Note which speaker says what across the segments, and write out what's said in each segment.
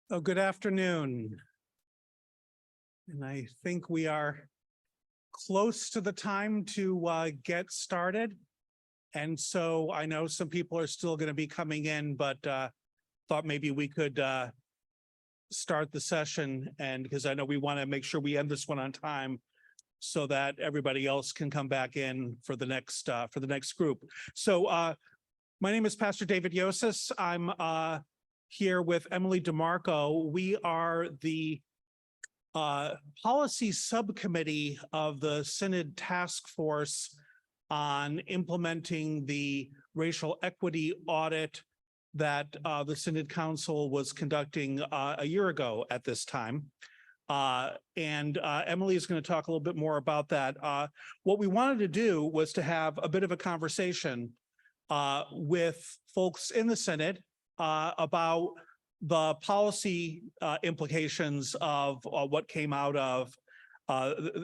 Speaker 1: Oh, good afternoon. And I think we are close to the time to get started. And so I know some people are still going to be coming in, but thought maybe we could start the session, and because I know we want to make sure we end this one on time so that everybody else can come back in for the next group. So my name is Pastor David Yosis. I'm here with Emily DeMarco. We are the policy subcommittee of the Synod task force on implementing the racial equity audit that the Synod Council was conducting a year ago at this time. Emily is going to talk a little bit more about that. What we wanted to do was to have a bit of a conversation with folks in the Synod about the policy implications of what came out of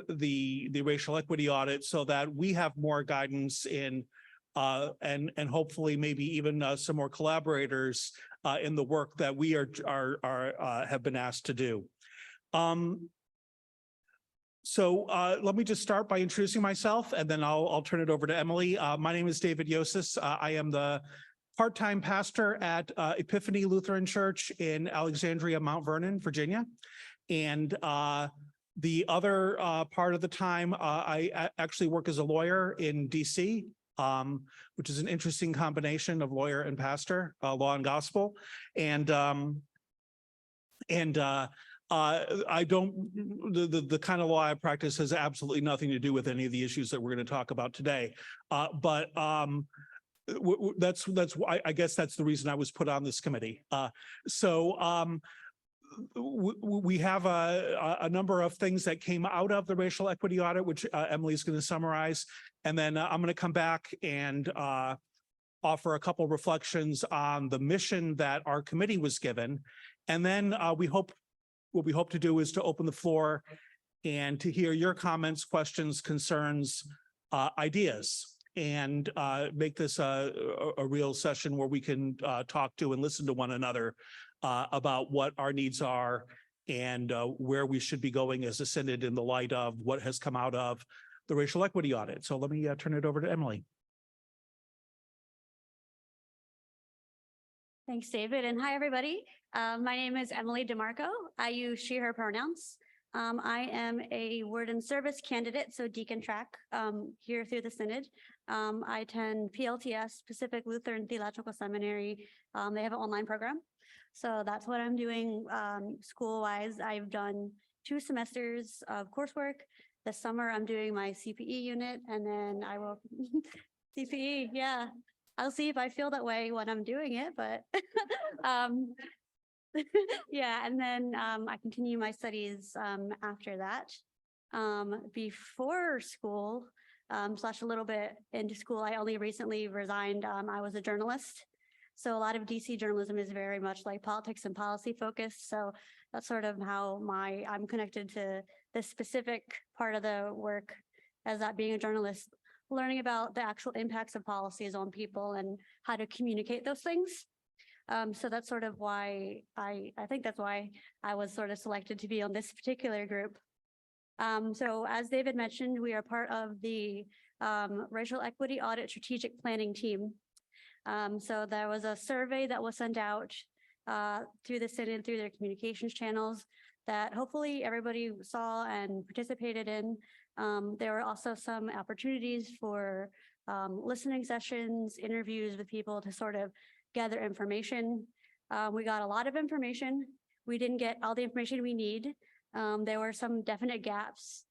Speaker 1: the racial equity audit, so that we have more guidance in and hopefully maybe even some more collaborators in the work that we have been asked to do. So let me just start by introducing myself, and then I'll turn it over to Emily. My name is David Yosis. I am the part-time pastor at Epiphany Lutheran Church in Alexandria, Mount Vernon, Virginia. And the other part of the time, I actually work as a lawyer in DC, which is an interesting combination of lawyer and pastor, law and gospel. I don't, the kind of law I practice has absolutely nothing to do with any of the issues that we're going to talk about today. That's why I guess that's the reason I was put on this committee. We have a number of things that came out of the racial equity audit, which Emily is going to summarize, and then I'm going to come back and offer a couple reflections on the mission that our committee was given, and then what we hope to do is to open the floor and to hear your comments, questions, concerns, ideas, and make this a real session where we can talk to and listen to one another about what our needs are and where we should be going as a Synod in the light of what has come out of the racial equity audit. So let me turn it over to Emily.
Speaker 2: Thanks, David, and hi, everybody. My name is Emily DeMarco. I use she, her pronouns. I am a word and service candidate, so deacon track, here through the Synod. I attend PLTS, Pacific Lutheran Theological Seminary. They have an online program. So that's what I'm doing school-wise. I've done 2 semesters of coursework. This summer, I'm doing my CPE unit, and then I will, CPE, yeah. I'll see if I feel that way when I'm doing it, but yeah, and then I continue my studies after that. Before school, slash a little bit into school, I only recently resigned. I was a journalist. So a lot of DC journalism is very much like politics and policy focused. So that's sort of how I'm connected to this specific part of the work, as that being a journalist, learning about the actual impacts of policies on people and how to communicate those things. So that's sort of why I think that's why I was sort of selected to be on this particular group. So as David mentioned, we are part of the Racial Equity Audit Strategic Planning Team. So there was a survey that was sent out through the Synod, through their communications channels, that hopefully everybody saw and participated in. There were also some opportunities for listening sessions, interviews with people to sort of gather information. We got a lot of information. We didn't get all the information we need. There were some definite gaps.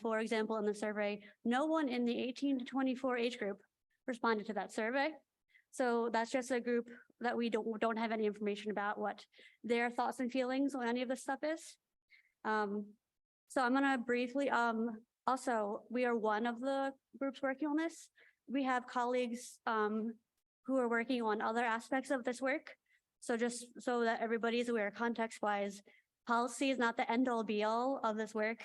Speaker 2: For example, in the survey, no one in the 18 to 24 age group responded to that survey. So that's just a group that we don't have any information about what their thoughts and feelings on any of this stuff is. So I'm going to briefly, also, we are one of the groups working on this. We have colleagues who are working on other aspects of this work. So just so that everybody is aware, context-wise, policy is not the end-all be-all of this work.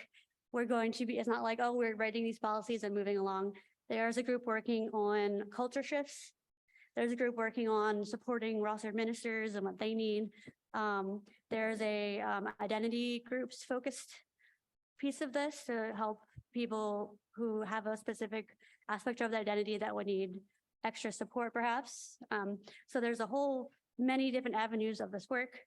Speaker 2: It's not like, oh, we're writing these policies and moving along. There's a group working on culture shifts. There's a group working on supporting rostered ministers and what they need. There's a identity groups focused piece of this to help people who have a specific aspect of their identity that would need extra support perhaps. So there's a whole many different avenues of this work.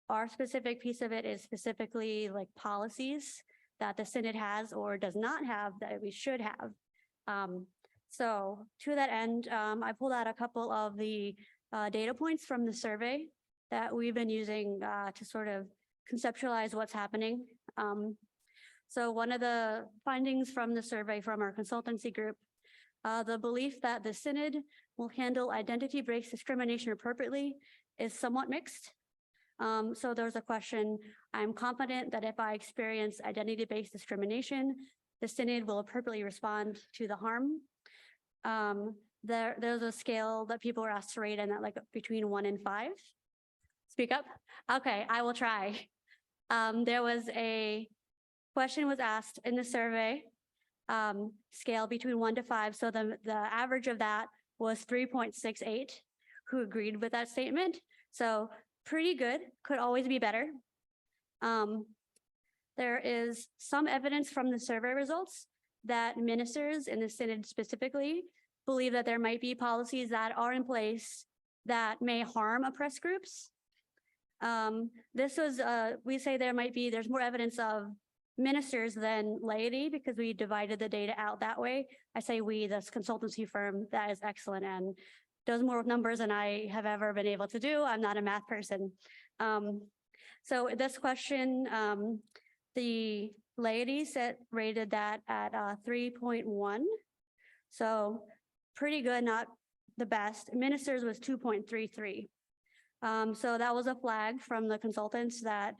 Speaker 2: Our specific piece of it is specifically like policies that the Synod has or does not have that we should have. So to that end, I pulled out a couple of the data points from the survey that we've been using to sort of conceptualize what's happening. So one of the findings from the survey from our consultancy group, the belief that the Synod will handle identity-based discrimination appropriately is somewhat mixed. So there's a question, I'm confident that if I experience identity-based discrimination, the Synod will appropriately respond to the harm. There's a scale that people are asked to rate in at like between 1 and 5. Speak up. Okay, I will try. There was a question was asked in the survey, scale between 1 to 5. So the average of that was 3.68, who agreed with that statement. So pretty good, could always be better. There is some evidence from the survey results that ministers in the Synod specifically believe that there might be policies that are in place that may harm oppressed groups. This was, we say there's more evidence of ministers than laity because we divided the data out that way. I say we, this consultancy firm that is excellent and does more numbers than I have ever been able to do. I'm not a math person. So this question, the laity rated that at 3.1. So pretty good, not the best. Ministers was 2.33. So that was a flag from the consultants that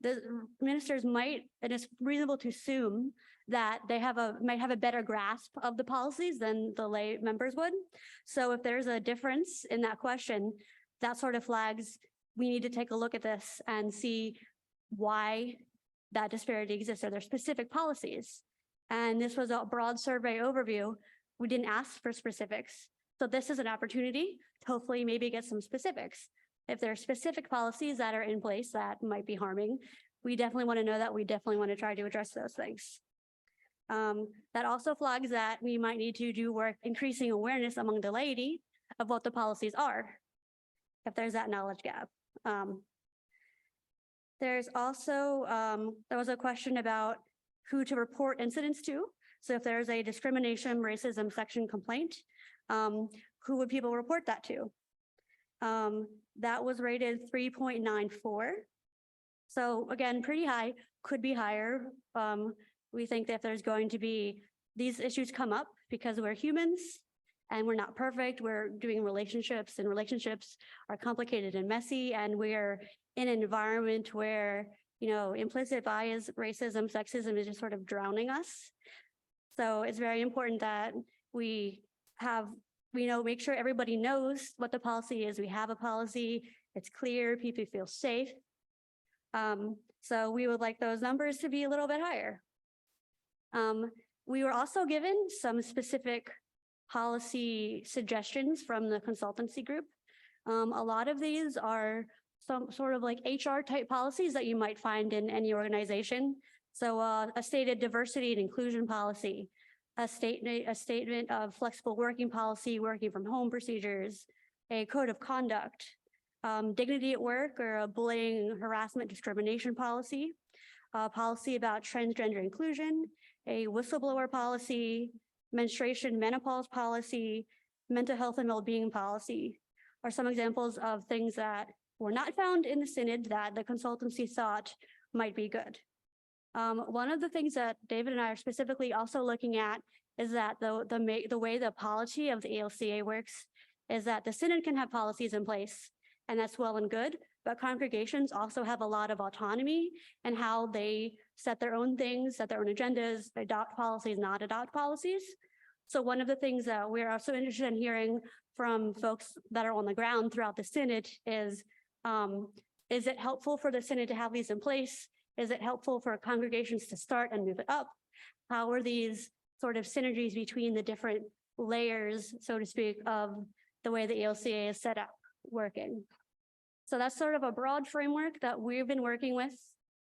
Speaker 2: the ministers might, and it's reasonable to assume that they might have a better grasp of the policies than the lay members would. So if there's a difference in that question, that sort of flags, we need to take a look at this and see why that disparity exists. Are there specific policies? And this was a broad survey overview. We didn't ask for specifics. So this is an opportunity to hopefully maybe get some specifics. If there are specific policies that are in place that might be harming, we definitely want to know that. We definitely want to try to address those things. That also flags that we might need to do work increasing awareness among the laity of what the policies are, if there's that knowledge gap. There's also, there was a question about who to report incidents to. So if there's a discrimination, racism section complaint, who would people report that to? That was rated 3.94. So again, pretty high, could be higher. We think that if there's going to be, these issues come up because we're humans and we're not perfect. We're doing relationships and relationships are complicated and messy. And we're in an environment where, implicit bias, racism, sexism is just sort of drowning us. So it's very important that we have, make sure everybody knows what the policy is. We have a policy, it's clear, people feel safe. So we would like those numbers to be a little bit higher. We were also given some specific policy suggestions from the consultancy group. A lot of these are some sort of like HR type policies that you might find in any organization. So a stated diversity and inclusion policy, a statement of flexible working policy, working from home procedures, a code of conduct, dignity at work or a bullying, harassment, discrimination policy, a policy about transgender inclusion, a whistleblower policy, menstruation, menopause policy, mental health and well-being policy are some examples of things that were not found in the Synod that the consultancy thought might be good. One of the things that David and I are specifically also looking at is that the way the polity of the ALCA works is that the Synod can have policies in place, and that's well and good, but congregations also have a lot of autonomy in how they set their own things, set their own agendas, adopt policies, not adopt policies. So one of the things that we're also interested in hearing from folks that are on the ground throughout the Synod is it helpful for the Synod to have these in place? Is it helpful for congregations to start and move it up? How are these sort of synergies between the different layers, so to speak, of the way the ALCA is set up working? So that's sort of a broad framework that we've been working with.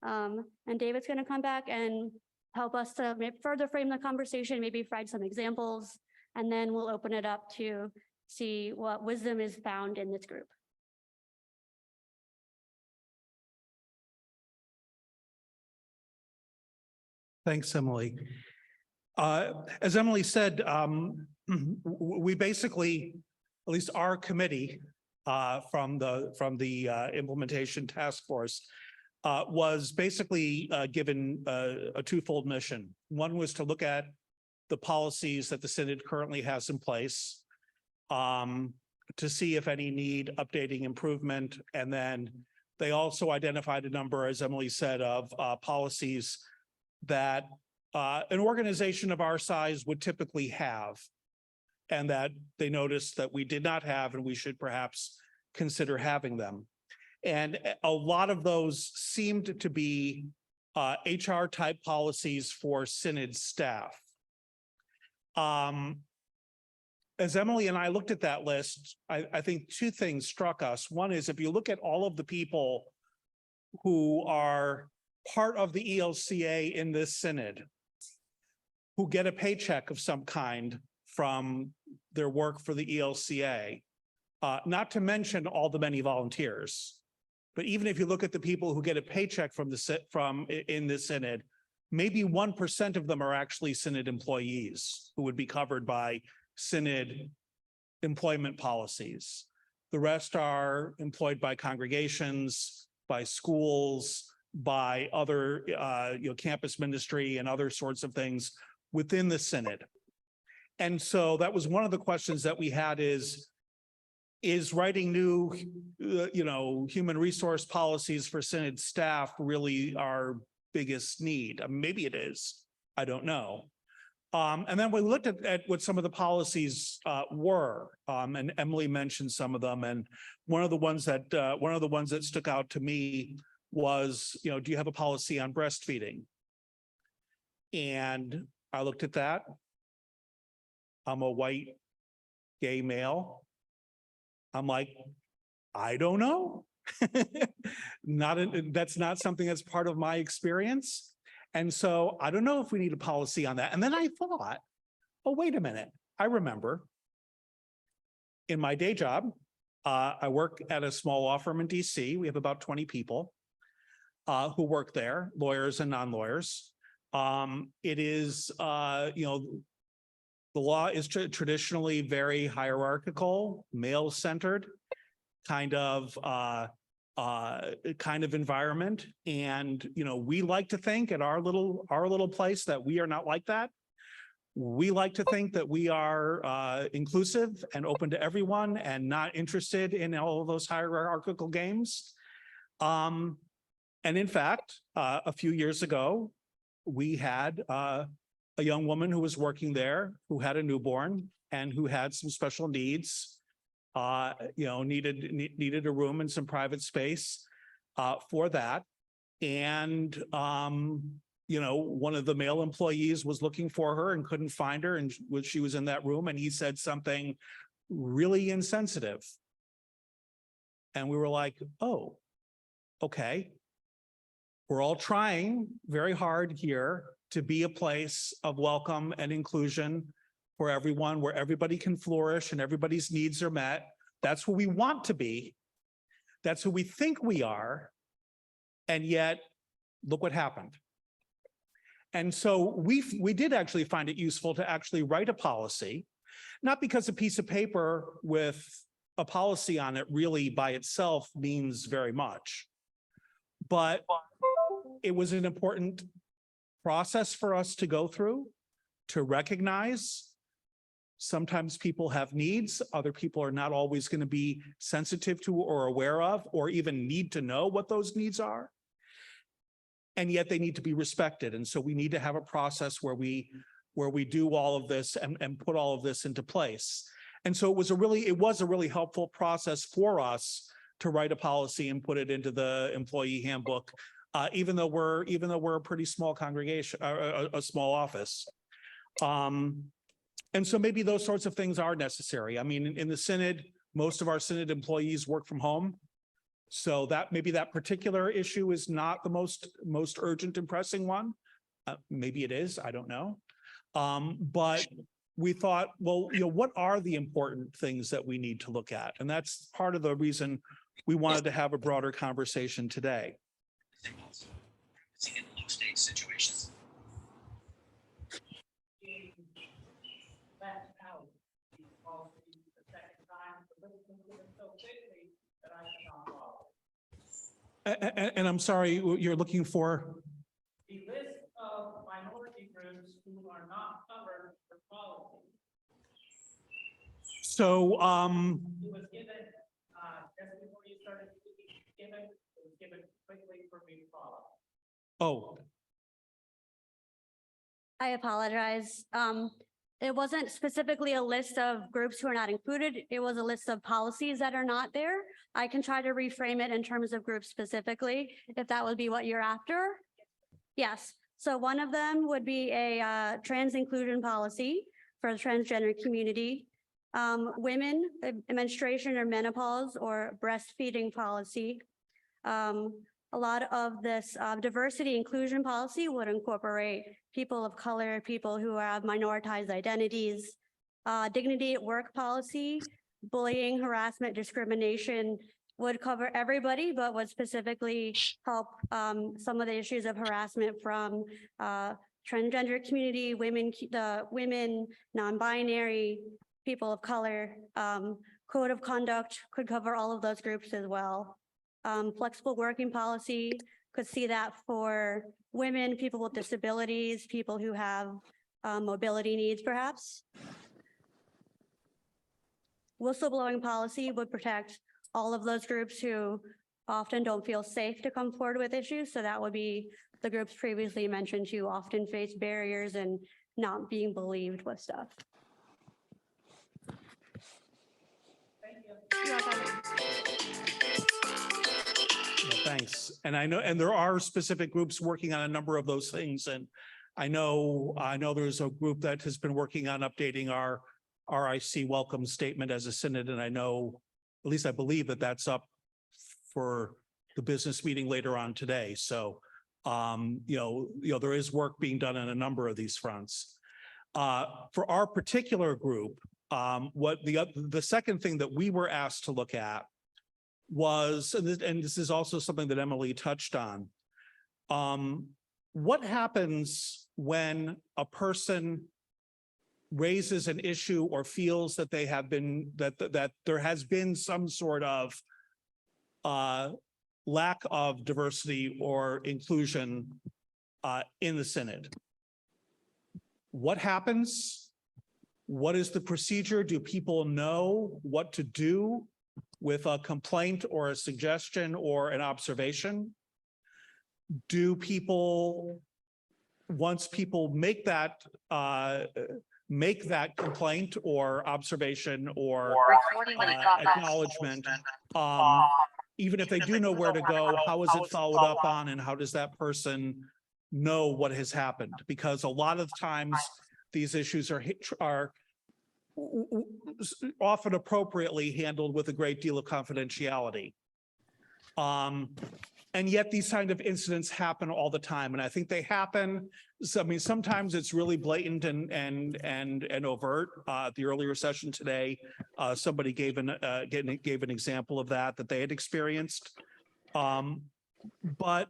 Speaker 2: And David's going to come back and help us to further frame the conversation, maybe provide some examples, and then we'll open it up to see what wisdom is found in this group.
Speaker 1: Thanks, Emily. As Emily said, we basically, at least our committee from the implementation task force was basically given a twofold mission. One was to look at the policies that the Synod currently has in place to see if any need updating, improvement, and then they also identified a number, as Emily said, of policies that an organization of our size would typically have, and that they noticed that we did not have, and we should perhaps consider having them. And a lot of those seemed to be HR type policies for Synod staff. As Emily and I looked at that list, I think two things struck us. One is, if you look at all of the people who are part of the ELCA in this Synod, who get a paycheck of some kind from their work for the ELCA, not to mention all the many volunteers. But even if you look at the people who get a paycheck from in the Synod, maybe 1% of them are actually Synod employees who would be covered by Synod employment policies. The rest are employed by congregations, by schools, by other campus ministry and other sorts of things within the Synod. And so that was one of the questions that we had is writing new human resource policies for Synod staff really our biggest need? Maybe it is, I don't know. And then we looked at what some of the policies were, and Emily mentioned some of them. And one of the ones that stuck out to me was, do you have a policy on breastfeeding? And I looked at that. I'm a white gay male. I'm like, I don't know. That's not something that's part of my experience. And so I don't know if we need a policy on that. And then I thought, oh, wait a minute. I remember in my day job, I work at a small law firm in DC. We have about 20 people who work there, lawyers and non-lawyers. It is, the law is traditionally very hierarchical, male-centered kind of environment. And, we like to think at our little place that we are not like that. We like to think that we are inclusive and open to everyone and not interested in all of those hierarchical games. And in fact, a few years ago, we had a young woman who was working there who had a newborn and who had some special needs, needed a room and some private space for that. And, one of the male employees was looking for her and couldn't find her, and she was in that room, and he said something really insensitive. And we were like, oh, okay. We're all trying very hard here to be a place of welcome and inclusion for everyone, where everybody can flourish and everybody's needs are met. That's who we want to be. That's who we think we are. And yet, look what happened. And so we did actually find it useful to actually write a policy, not because a piece of paper with a policy on it really by itself means very much, but it was an important process for us to go through, to recognize sometimes people have needs, other people are not always going to be sensitive to or aware of, or even need to know what those needs are. And yet they need to be respected. And so we need to have a process where we do all of this and put all of this into place. And so it was a really helpful process for us to write a policy and put it into the employee handbook, even though we're a pretty small congregation, a small office. And so maybe those sorts of things are necessary. I mean, in the Synod, most of our Synod employees work from home. So that maybe that particular issue is not the most urgent and pressing one. Maybe it is, I don't know. But we thought, well, what are the important things that we need to look at? And that's part of the reason we wanted to have a broader conversation today.
Speaker 3: Situations.
Speaker 1: And I'm sorry, you're looking for?
Speaker 4: The list of minority groups who are not covered for policy.
Speaker 1: So,
Speaker 4: It was given, just before you started speaking, it was given quickly for me to follow.
Speaker 1: oh,
Speaker 2: I apologize. It wasn't specifically a list of groups who are not included. It was a list of policies that are not there. I can try to reframe it in terms of groups specifically, if that would be what you're after. Yes. So one of them would be a trans inclusion policy for the transgender community. Women, menstruation or menopause or breastfeeding policy. A lot of this diversity inclusion policy would incorporate people of color, people who have minoritized identities, dignity at work policy, bullying, harassment, discrimination would cover everybody, but would specifically help some of the issues of harassment from transgender community, the women, non-binary, people of color. Code of conduct could cover all of those groups as well. Flexible working policy could see that for women, people with disabilities, people who have mobility needs perhaps. Whistleblowing policy would protect all of those groups who often don't feel safe to come forward with issues. So that would be the groups previously mentioned who often face barriers and not being believed with stuff.
Speaker 4: Thank you.
Speaker 2: You're welcome.
Speaker 1: thanks. And I know, and there are specific groups working on a number of those things. And I know there's a group that has been working on updating our RIC welcome statement as a synod. And I know, at least I believe that that's up for the business meeting later on today. So, there is work being done on a number of these fronts. For our particular group, what the second thing that we were asked to look at was, and this is also something that Emily touched on, what happens when a person raises an issue or feels that they have been, that there has been some sort of lack of diversity or inclusion in the synod? What happens? What is the procedure? Do people know what to do with a complaint or a suggestion or an observation? Do people, once people make that complaint or observation or acknowledgement, even if they do know where to go, how is it followed up on, and how does that person know what has happened? Because a lot of times these issues are often appropriately handled with a great deal of confidentiality. And yet these kind of incidents happen all the time. And I think they happen. So, I mean, sometimes it's really blatant and overt. The earlier session today, somebody gave an example of that they had experienced. But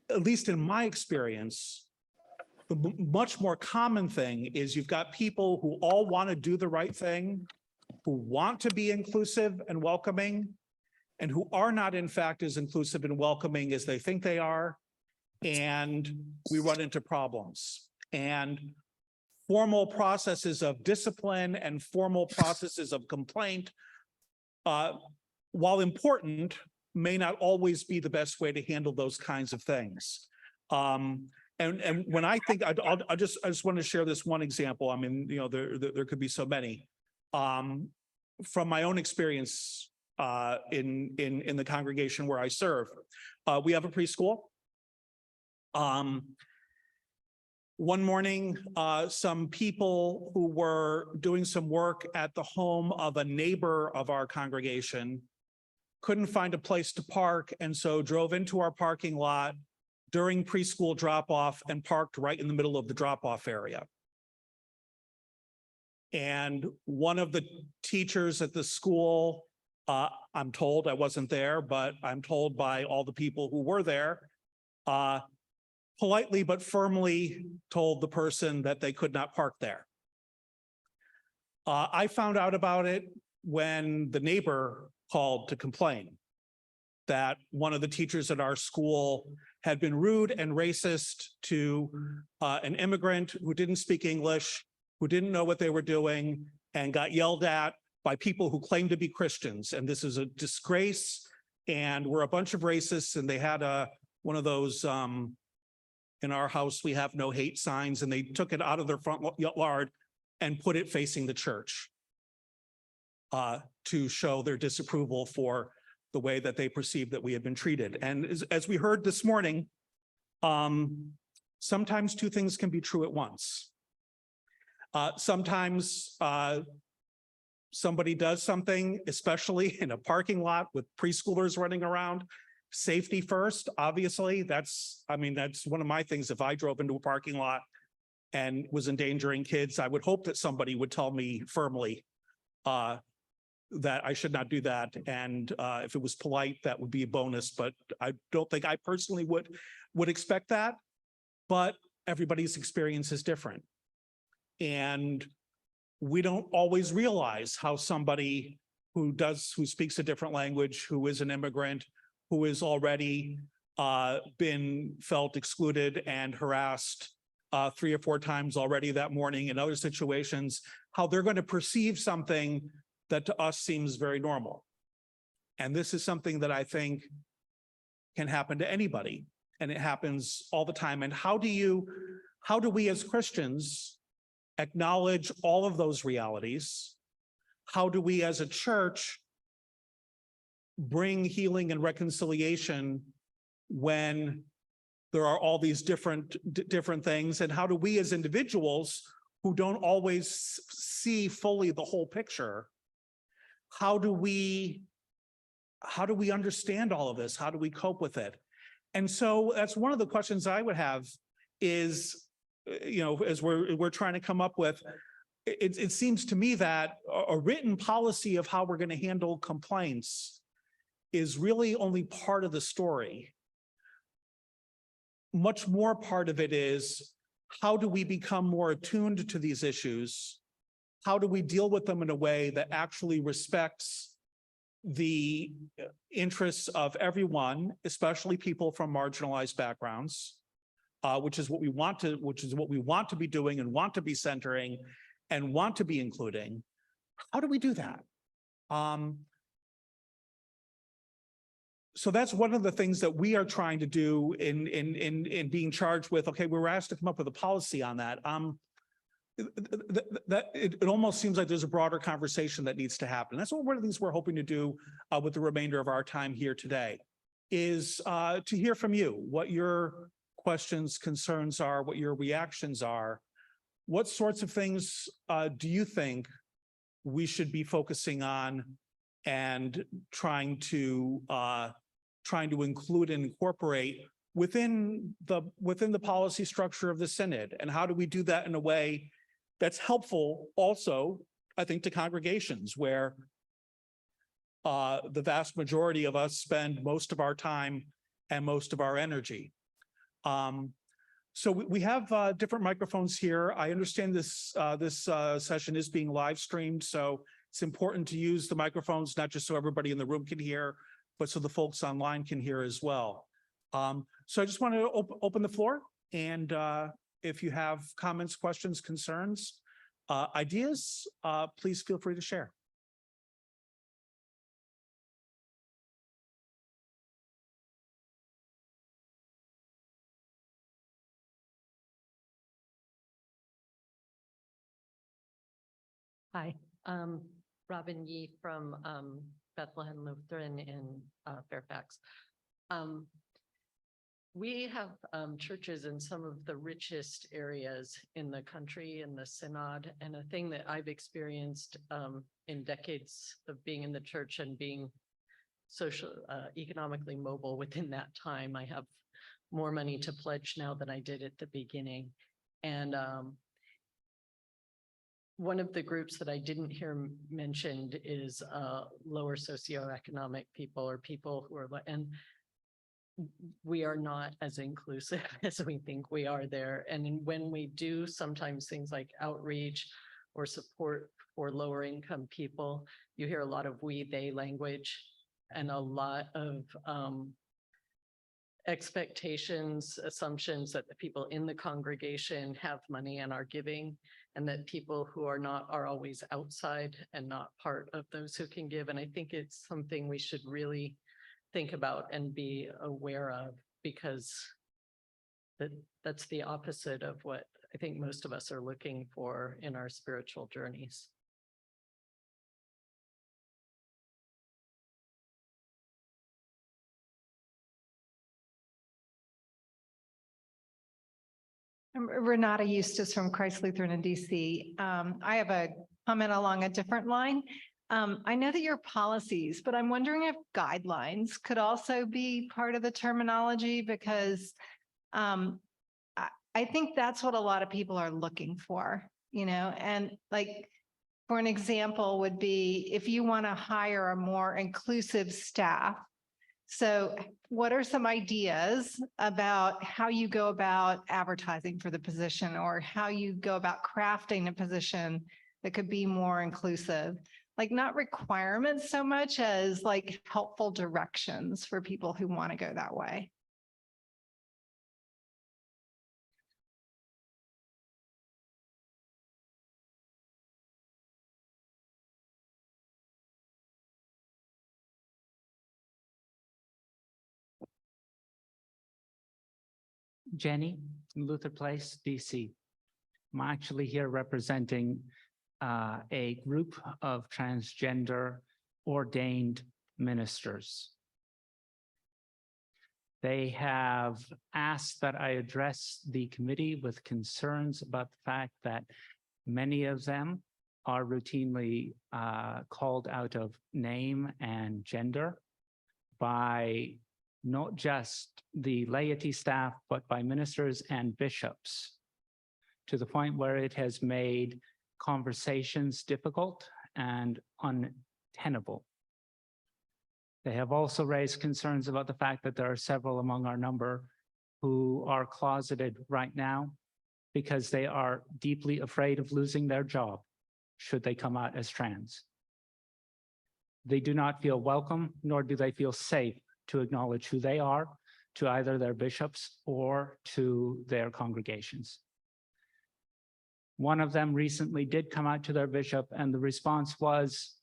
Speaker 1: at least in my experience, the much more common thing is you've got people who all want to do the right thing, who want to be inclusive and welcoming, and who are not, in fact, as inclusive and welcoming as they think they are. And we run into problems. And formal processes of discipline and formal processes of complaint, while important, may not always be the best way to handle those kinds of things. And when I think, I just want to share this one example. I mean, there could be so many. From my own experience in the congregation where I serve, we have a preschool. One morning, some people who were doing some work at the home of a neighbor of our congregation couldn't find a place to park, and so drove into our parking lot during preschool drop-off and parked right in the middle of the drop-off area. And one of the teachers at the school, I'm told, I wasn't there, but I'm told by all the people who were there, politely but firmly told the person that they could not park there. I found out about it when the neighbor called to complain that one of the teachers at our school had been rude and racist to an immigrant who didn't speak English, who didn't know what they were doing, and got yelled at by people who claimed to be Christians. And this is a disgrace, and we're a bunch of racists, and they had one of those, in our house, we have no hate signs, and they took it out of their front yard and put it facing the church to show their disapproval for the way that they perceived that we had been treated. And as we heard this morning, sometimes two things can be true at once. Sometimes somebody does something, especially in a parking lot with preschoolers running around. Safety first, obviously. That's one of my things. If I drove into a parking lot and was endangering kids, I would hope that somebody would tell me firmly that I should not do that. And if it was polite, that would be a bonus. But I don't think I personally would expect that. But everybody's experience is different. And we don't always realize how somebody who speaks a different language, who is an immigrant, who has already been felt excluded and harassed 3 or 4 times already that morning in other situations, how they're going to perceive something that to us seems very normal. And this is something that I think can happen to anybody, and it happens all the time. And how do we as Christians acknowledge all of those realities? How do we as a church bring healing and reconciliation when there are all these different things? And how do we as individuals who don't always see fully the whole picture, how do we understand all of this? How do we cope with it? And so that's one of the questions I would have is, as we're trying to come up with, it seems to me that a written policy of how we're going to handle complaints is really only part of the story. Much more part of it is, how do we become more attuned to these issues? How do we deal with them in a way that actually respects the interests of everyone, especially people from marginalized backgrounds, which is what we want to be doing and want to be centering and want to be including? How do we do that? So that's one of the things that we are trying to do in being charged with. Okay, we were asked to come up with a policy on that. It almost seems like there's a broader conversation that needs to happen. That's one of the things we're hoping to do with the remainder of our time here today, is to hear from you what your questions, concerns are, what your reactions are. What sorts of things do you think we should be focusing on and trying to include and incorporate within the policy structure of the Synod? And how do we do that in a way that's helpful also, I think, to congregations where the vast majority of us spend most of our time and most of our energy? So we have different microphones here. I understand this session is being live streamed, so it's important to use the microphones, not just so everybody in the room can hear, but so the folks online can hear as well. So I just want to open the floor, and if you have comments, questions, concerns, ideas, please feel free to share.
Speaker 3: Hi, Robin Yee from Bethlehem Lutheran in Fairfax. We have churches in some of the richest areas in the country, in the Synod, and a thing that I've experienced in decades of being in the church and being social, economically mobile within that time. I have more money to pledge now than I did at the beginning. And one of the groups that I didn't hear mentioned is lower socioeconomic people or people who are, and we are not as inclusive as we think we are there. And when we do sometimes things like outreach or support for lower income people, you hear a lot of we, they language and a lot of expectations, assumptions that the people in the congregation have money and are giving, and that people who are not are always outside and not part of those who can give. And I think it's something we should really think about and be aware of, because that's the opposite of what I think most of us are looking for in our spiritual journeys.
Speaker 5: I'm Renata Eustace from Christ Lutheran in DC. I have a comment along a different line. I know that your policies, but I'm wondering if guidelines could also be part of the terminology, because I think that's what a lot of people are looking for, and like, for an example would be if you want to hire a more inclusive staff. So what are some ideas about how you go about advertising for the position, or how you go about crafting a position that could be more inclusive? Like, not requirements so much as like helpful directions for people who want to go that way.
Speaker 6: Jenny, Luther Place, DC. I'm actually here representing a group of transgender ordained ministers. They have asked that I address the committee with concerns about the fact that many of them are routinely called out of name and gender by not just the laity staff, but by ministers and bishops, to the point where it has made conversations difficult and untenable. They have also raised concerns about the fact that there are several among our number who are closeted right now because they are deeply afraid of losing their job should they come out as trans. They do not feel welcome, nor do they feel safe to acknowledge who they are to either their bishops or to their congregations. One of them recently did come out to their bishop, and the response was,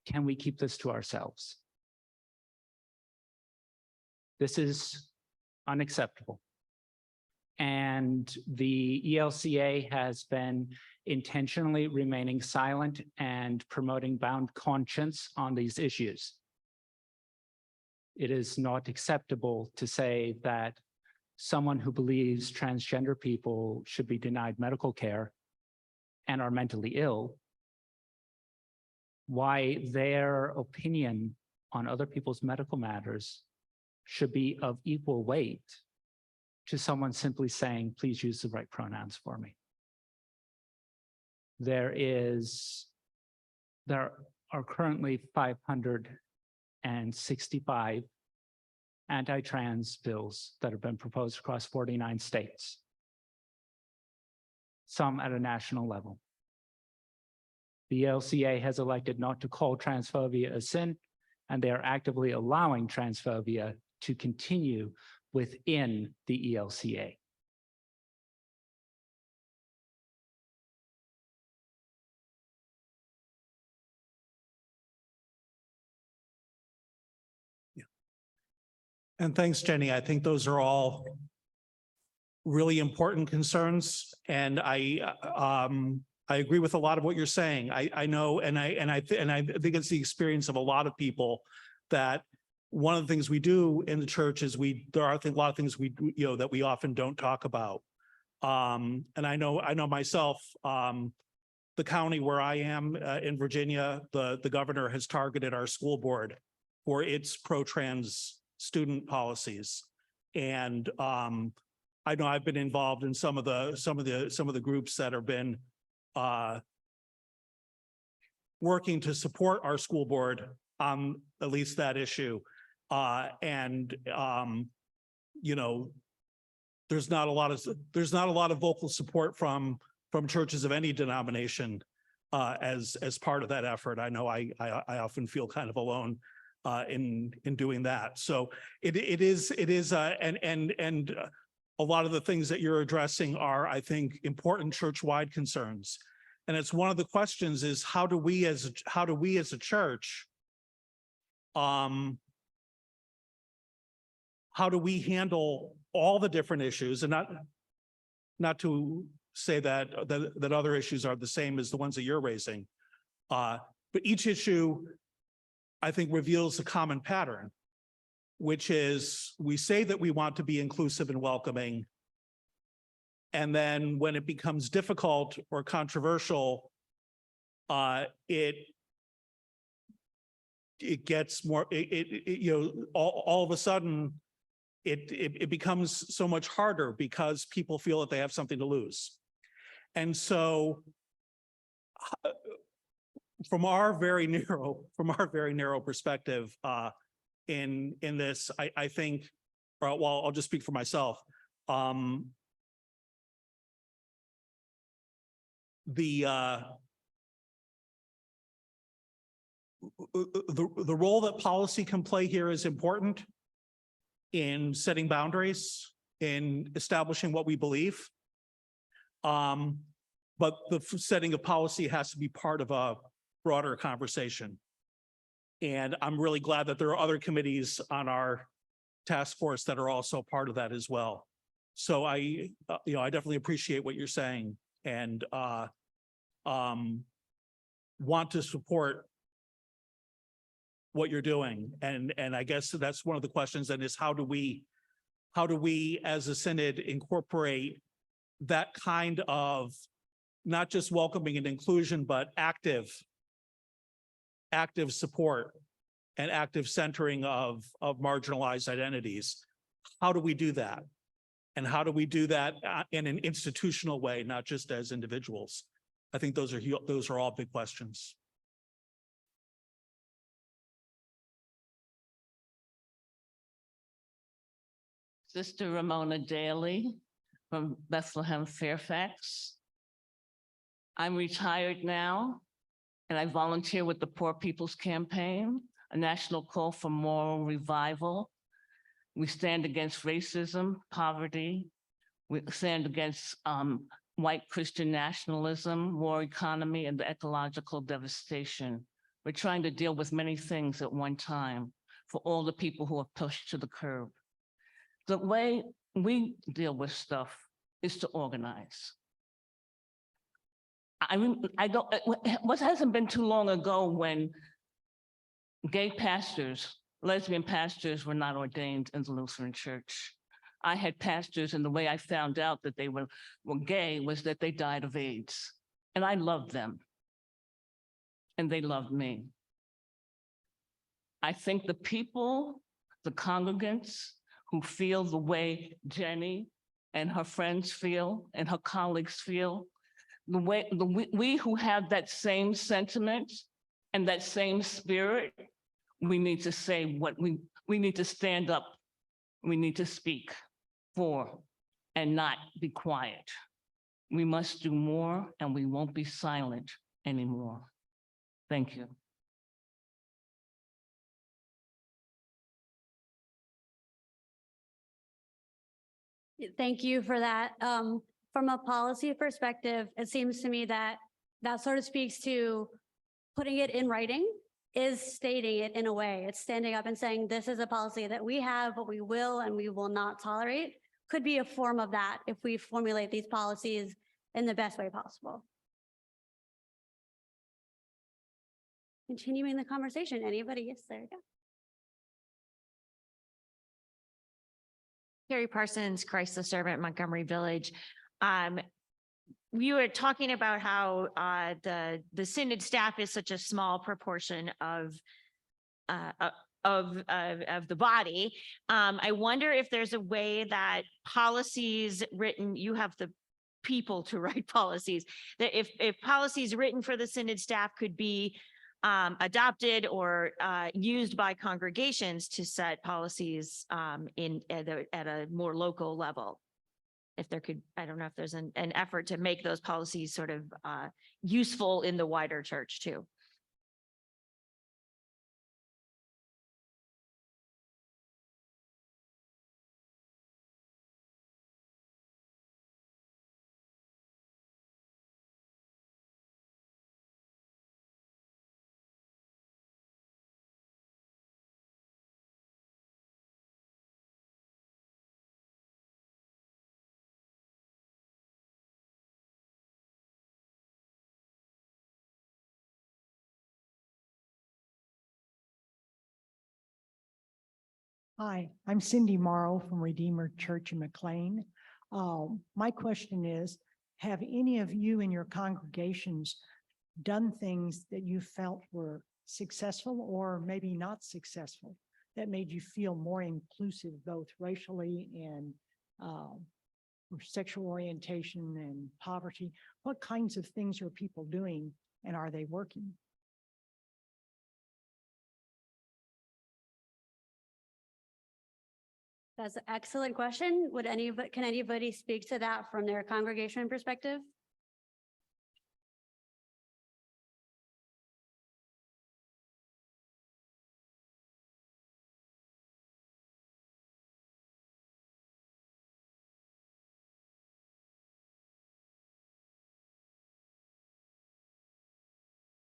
Speaker 6: can we keep this to ourselves? This is unacceptable. And the ELCA has been intentionally remaining silent and promoting bound conscience on these issues. It is not acceptable to say that someone who believes transgender people should be denied medical care and are mentally ill, why their opinion on other people's medical matters should be of equal weight to someone simply saying, please use the right pronouns for me. There are currently 565 anti-trans bills that have been proposed across 49 states, some at a national level. The ELCA has elected not to call transphobia a sin, and they are actively allowing transphobia to continue within the ELCA.
Speaker 1: And thanks, Jenny. I think those are all really important concerns. And I agree with a lot of what you're saying. I know, and I think it's the experience of a lot of people that one of the things we do in the church is there are a lot of things that we often don't talk about. And I know myself, the county where I am in Virginia, the governor has targeted our school board for its pro-trans student policies. And I know I've been involved in some of the groups that have been working to support our school board on at least that issue. You know, there's not a lot of vocal support from churches of any denomination as part of that effort. I know I often feel kind of alone in doing that. So it is and a lot of the things that you're addressing are, I think, important church-wide concerns. And it's one of the questions is how do we as a church how do we handle all the different issues, and not to say that other issues are the same as the ones that you're raising, but each issue, I think, reveals a common pattern, which is we say that we want to be inclusive and welcoming, and then when it becomes difficult or controversial, it gets more, you know, all of a sudden, it becomes so much harder because people feel that they have something to lose. And so from our very narrow perspective in this, I think, well, I'll just speak for myself. The role that policy can play here is important in setting boundaries, in establishing what we believe. But the setting of policy has to be part of a broader conversation. And I'm really glad that there are other committees on our task force that are also part of that as well. So I definitely appreciate what you're saying and want to support what you're doing. And I guess that's one of the questions then is how do we as a synod incorporate that kind of not just welcoming and inclusion, but active support and active centering of marginalized identities. How do we do that? And how do we do that in an institutional way, not just as individuals? I think those are all big questions.
Speaker 7: Sister Ramona Daly from Bethlehem, Fairfax. I'm retired now, and I volunteer with the Poor People's Campaign, a national call for moral revival. We stand against racism, poverty. We stand against white Christian nationalism, war economy, and the ecological devastation. We're trying to deal with many things at one time for all the people who are pushed to the curb. The way we deal with stuff is to organize. What hasn't been too long ago when gay pastors, lesbian pastors were not ordained in the Lutheran Church. I had pastors, and the way I found out that they were gay was that they died of AIDS. And I loved them. And they loved me. I think the people, the congregants who feel the way Jenny and her friends feel and her colleagues feel, we who have that same sentiment and that same spirit, we need to say what we need to stand up. We need to speak for and not be quiet. We must do more, and we won't be silent anymore. Thank you.
Speaker 2: Thank you for that. From a policy perspective, it seems to me that sort of speaks to putting it in writing is stating it in a way. It's standing up and saying, this is a policy that we have, but we will and we will not tolerate. Could be a form of that if we formulate these policies in the best way possible. Continuing the conversation, anybody? Yes, there you go.
Speaker 8: Carrie Parsons, Christ the Servant, Montgomery Village. We were talking about how the Synod staff is such a small proportion of of the body. I wonder if there's a way that policies written, you have the people to write policies, that if policies written for the Synod staff could be adopted or used by congregations to set policies at a more local level. If there could, I don't know if there's an effort to make those policies sort of useful in the wider church too.
Speaker 9: Hi, I'm Cindy Morrow from Redeemer Church in McLean. My question is, have any of you in your congregations done things that you felt were successful or maybe not successful that made you feel more inclusive, both racially and sexual orientation and poverty? What kinds of things are people doing and are they working?
Speaker 2: That's an excellent question. Can anybody speak to that from their congregation perspective?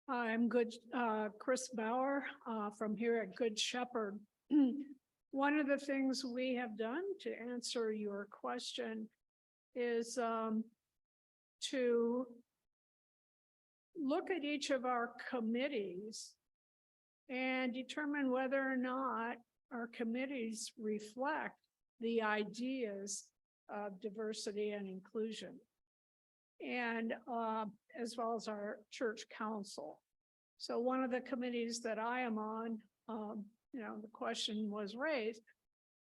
Speaker 10: I'm Chris Bauer from here at Good Shepherd. One of the things we have done to answer your question is to look at each of our committees and determine whether or not our committees reflect the ideas of diversity and inclusion, and as well as our church council. So one of the committees that I am on, the question was raised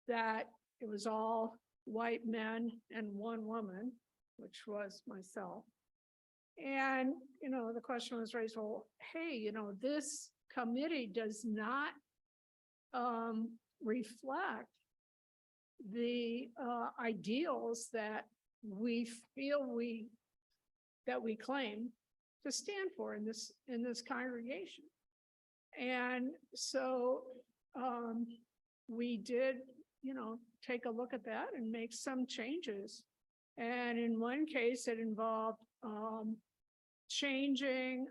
Speaker 10: that it was all white men and one woman, which was myself. And, the question was raised, well, hey, this committee does not reflect the ideals that we feel we claim to stand for in this congregation. And so we did, take a look at that and make some changes. And in one case, it involved changing,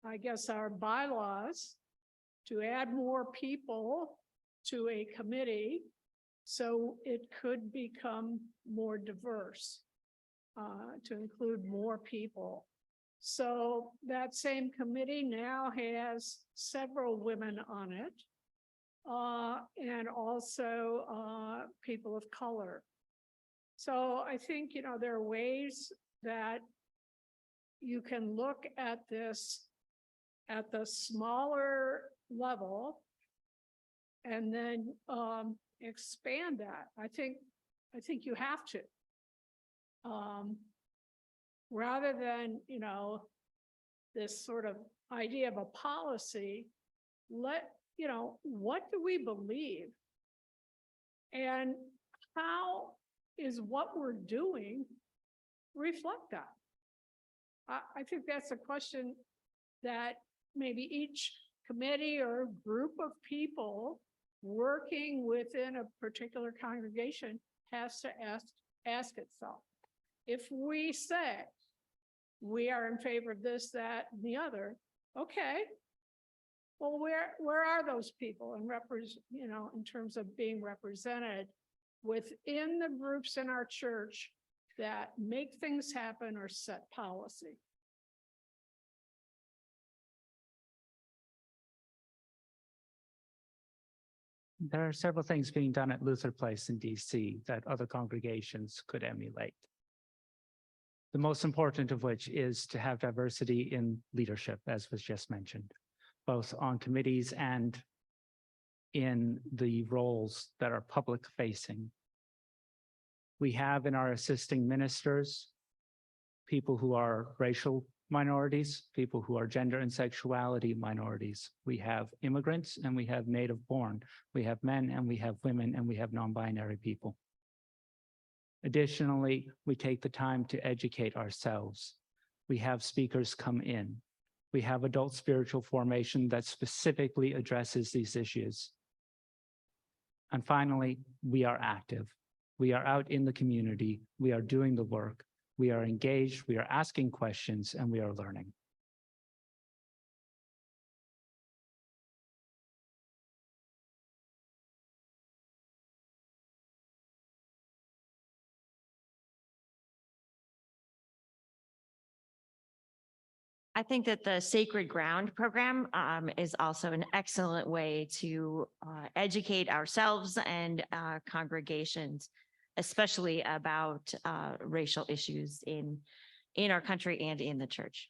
Speaker 10: I guess, our bylaws to add more people to a committee so it could become more diverse, to include more people. So that same committee now has several women on it, and also people of color. So I think, there are ways that you can look at this at the smaller level and then expand that. I think you have to. Rather than, this sort of idea of a policy, what do we believe? And how is what we're doing reflect that? I think that's a question that maybe each committee or group of people working within a particular congregation has to ask itself. If we say we are in favor of this, that, and the other, okay, well, where are those people and in terms of being represented within the groups in our church that make things happen or set policy?
Speaker 6: There are several things being done at Luther Place in DC that other congregations could emulate. The most important of which is to have diversity in leadership, as was just mentioned. both on committees and in the roles that are public facing. We have in our assisting ministers, people who are racial minorities, people who are gender and sexuality minorities. We have immigrants and we have native born. We have men and we have women and we have non-binary people. Additionally, we take the time to educate ourselves. We have speakers come in. We have adult spiritual formation that specifically addresses these issues. And finally, we are active. We are out in the community. We are doing the work. We are engaged. We are asking questions, and we are learning.
Speaker 8: I think that the Sacred Ground program is also an excellent way to educate ourselves and congregations, especially about racial issues in our country and in the church.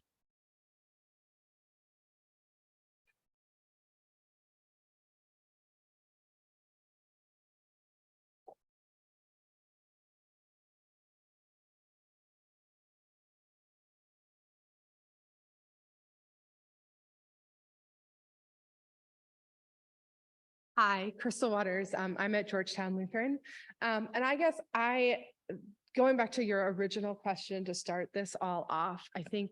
Speaker 11: Hi, Crystal Waters. I'm at Georgetown Lutheran. And I guess going back to your original question to start this all off, I think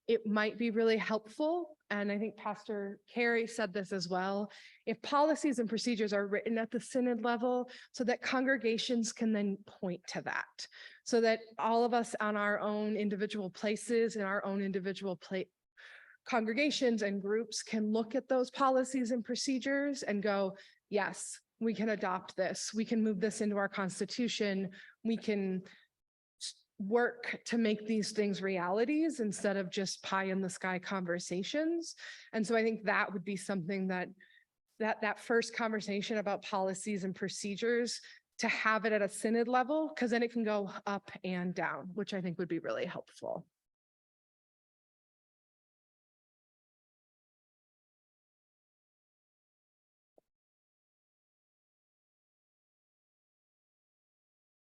Speaker 11: it might be really helpful. And I think Pastor Carey said this as well. If policies and procedures are written at the synod level so that congregations can then point to that, so that all of us on our own individual places in our own individual congregations and groups can look at those policies and procedures and go, yes, we can adopt this. We can move this into our constitution. We can work to make these things realities instead of just pie in the sky conversations. And so I think that would be something that first conversation about policies and procedures, to have it at a synod level, because then it can go up and down, which I think would be really helpful.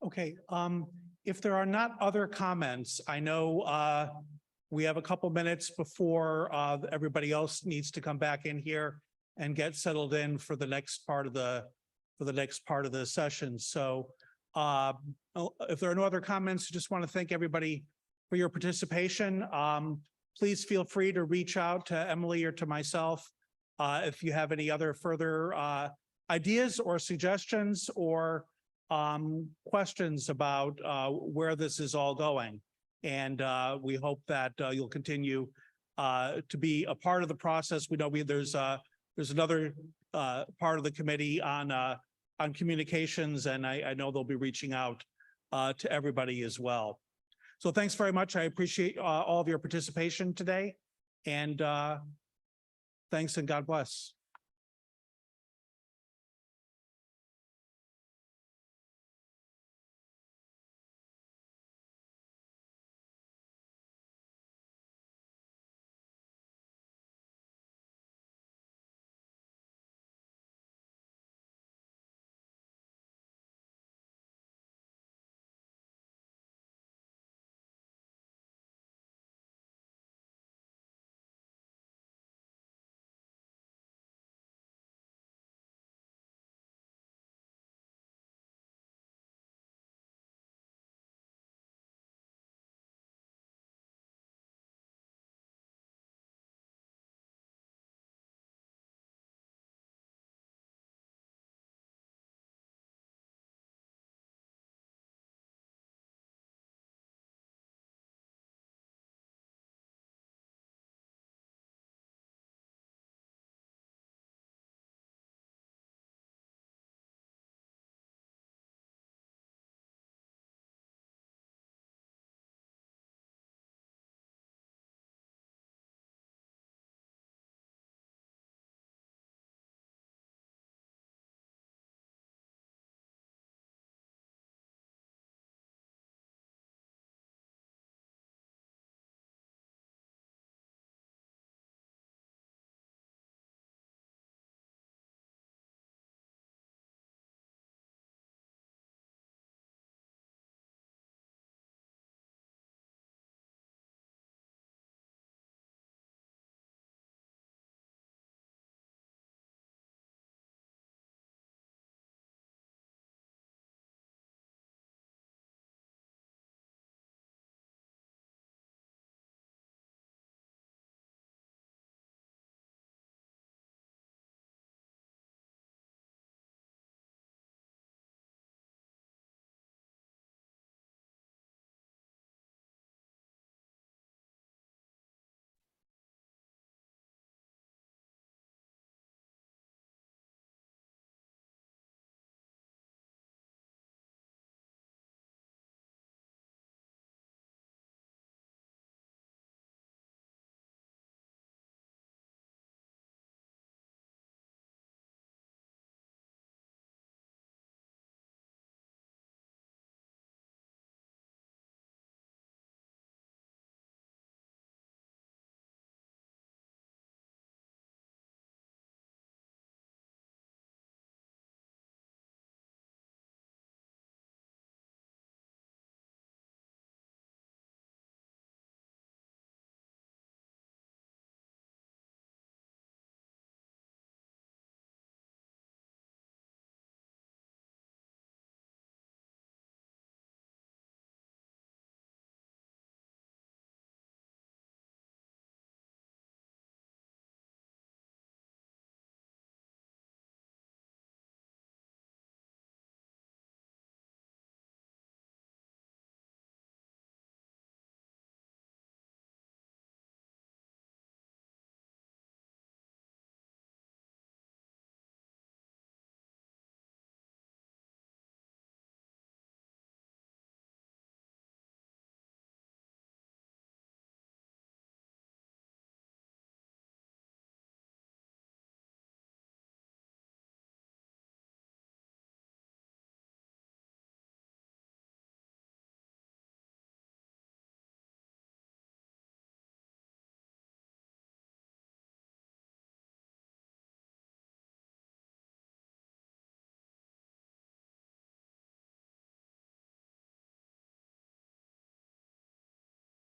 Speaker 1: Okay, if there are not other comments, I know we have a couple minutes before everybody else needs to come back in here and get settled in for the next part of the session. So if there are no other comments, I just want to thank everybody for your participation. Please feel free to reach out to Emily or to myself if you have any other further ideas or suggestions or questions about where this is all going. And we hope that you'll continue to be a part of the process. We know there's another part of the committee on communications, and I know they'll be reaching out to everybody as well. So thanks very much. I appreciate all of your participation today, and thanks and God bless.